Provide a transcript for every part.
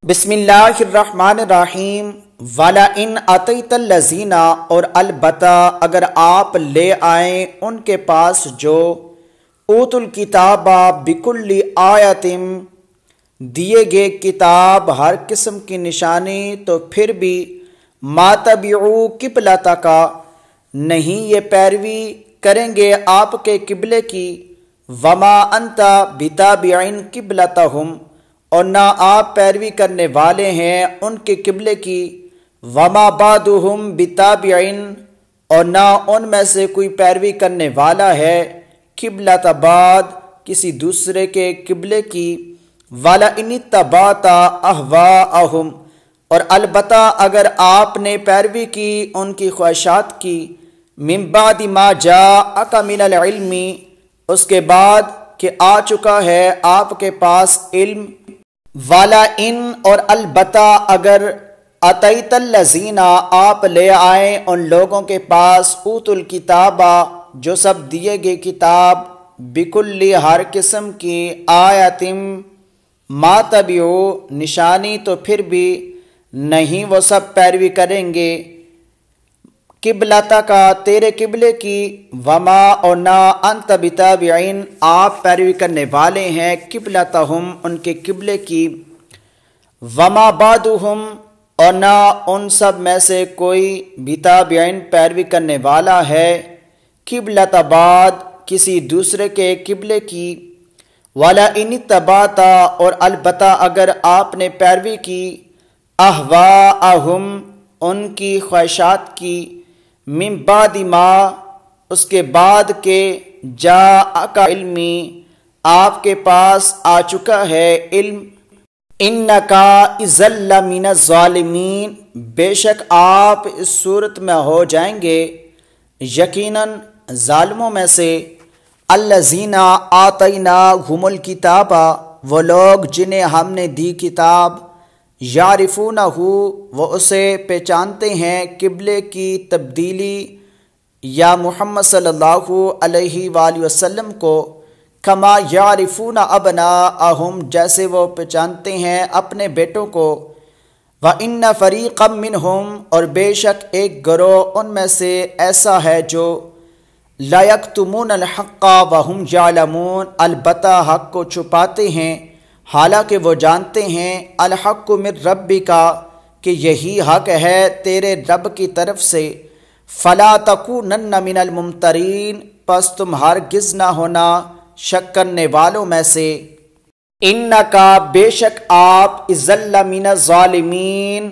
بسم اللہ الرحمن الرحیم وَلَئِنْ أَتَيْتَ الَّذِينَ اور البتہ اگر آپ لے آئیں ان کے پاس جو اوت الکتاب بِكُلِّ آیَةٍ دیے گئے کتاب ہر قسم کی نشانی تو پھر بھی مَا تَبِعُوا قِبْلَتَكَ نہیں یہ پیروی کریں گے آپ کے قبلے کی وَمَا أَنْتَ بِتَابِعٍ قِبْلَتَهُمْ اور نہ آپ پیروی کرنے والے ہیں ان کے قبلے کی وَمَا بَعْضُهُمْ بِتَابِعٍ اور نہ ان میں سے کوئی پیروی کرنے والا ہے قبلۃ بعد کسی دوسرے کے قبلے کی وَلَئِنِ اتَّبَعْتَ أَهْوَاءَهُمْ اور البتہ اگر آپ نے پیروی کی ان کی خواہشات کی مِن بَعْدِ مَا جَاءَكَ مِنَ الْعِلْمِ اس کے بعد کہ آ چکا ہے آپ کے پاس علم وَلَئِنْ اور البتہ اگر أَتَيْتَ الَّذِينَ آپ لے آئیں ان لوگوں کے پاس اوت الکتاب جو سب دیے گئے کتاب بِكُلِّ ہر قسم کی آیَةٍ مَا تَبِعُوا نشانی تو پھر بھی نہیں وہ سب پیروی کریں گے قبلتہ کا تیرے قبلے کی وما اور نہ انت بتابعین آپ پیروی کرنے والے ہیں قبلتہم ان کے قبلے کی وما بعضہم اور نہ ان سب میں سے کوئی بتابعین پیروی کرنے والا ہے قبلۃ بعد کسی دوسرے کے قبلے کی وَلَئِنِ اتَّبَعْتَ اور البتہ اگر آپ نے پیروی کی اہواءہم ان کی خواہشات کی من بعد ما اس کے بعد کہ جاءک علمی آپ کے پاس آ چکا ہے علم انک اذا لمن الظالمین بے شک آپ اس صورت میں ہو جائیں گے یقیناً ظالموں میں سے الذین آتیناہم الکتاب وہ لوگ جنہیں ہم نے دی کتاب یعرفونہ وہ اسے پہچانتے ہیں قبلے کی تبدیلی یا محمد صلی اللہ علیہ وآلہ وسلم کو کما یعرفون ابناءہم جیسے وہ پہچانتے ہیں اپنے بیٹوں کو وَإِنَّ فَرِيقًا مِّنْهُمْ اور بے شک ایک گروہ ان میں سے ایسا ہے جو لَا يَكْتُمُونَ الْحَقَّ وَهُمْ يَعْلَمُونَ البتہ حق کو چھپاتے ہیں حالانکہ وہ جانتے ہیں الحق من ربک کہ یہی حق ہے تیرے رب کی طرف سے فلا تکونن من الممترین پس تم ہرگز نہ ہونا شک کرنے والوں میں سے انکا بے شک آپ اذا لمن الظالمین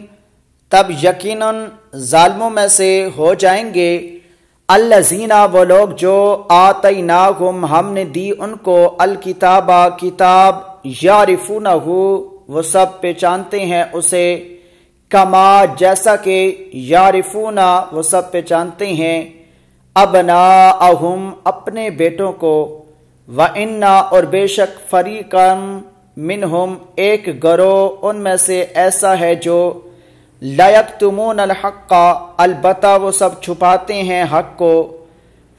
تب یقیناً ظالموں میں سے ہو جائیں گے الذین وہ لوگ جو آتیناہم ہم نے دی ان کو الکتاب کتاب یعرفونہ وہ سب پہچانتے ہیں اسے کما جیسا کہ یعرفونہ وہ سب پہچانتے ہیں ابناءہم اپنے بیٹوں کو وَإِنَّ اور بے شک فَرِيقًا مِّنْهُمْ ایک گروہ ان میں سے ایسا ہے جو لَا يَكْتُمُونَ الْحَقَّ البتہ وہ سب چھپاتے ہیں حق کو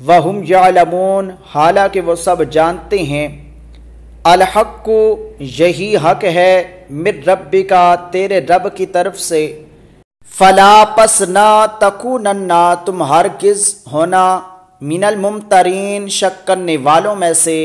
وَهُمْ يَعْلَمُونَ حالانکہ وہ سب جانتے ہیں الحق یہی حق ہے من ربک تیرے رب کی طرف سے فلا پس نہ تکونن تم ہرگز ہونا من الممترین شک کرنے والوں میں سے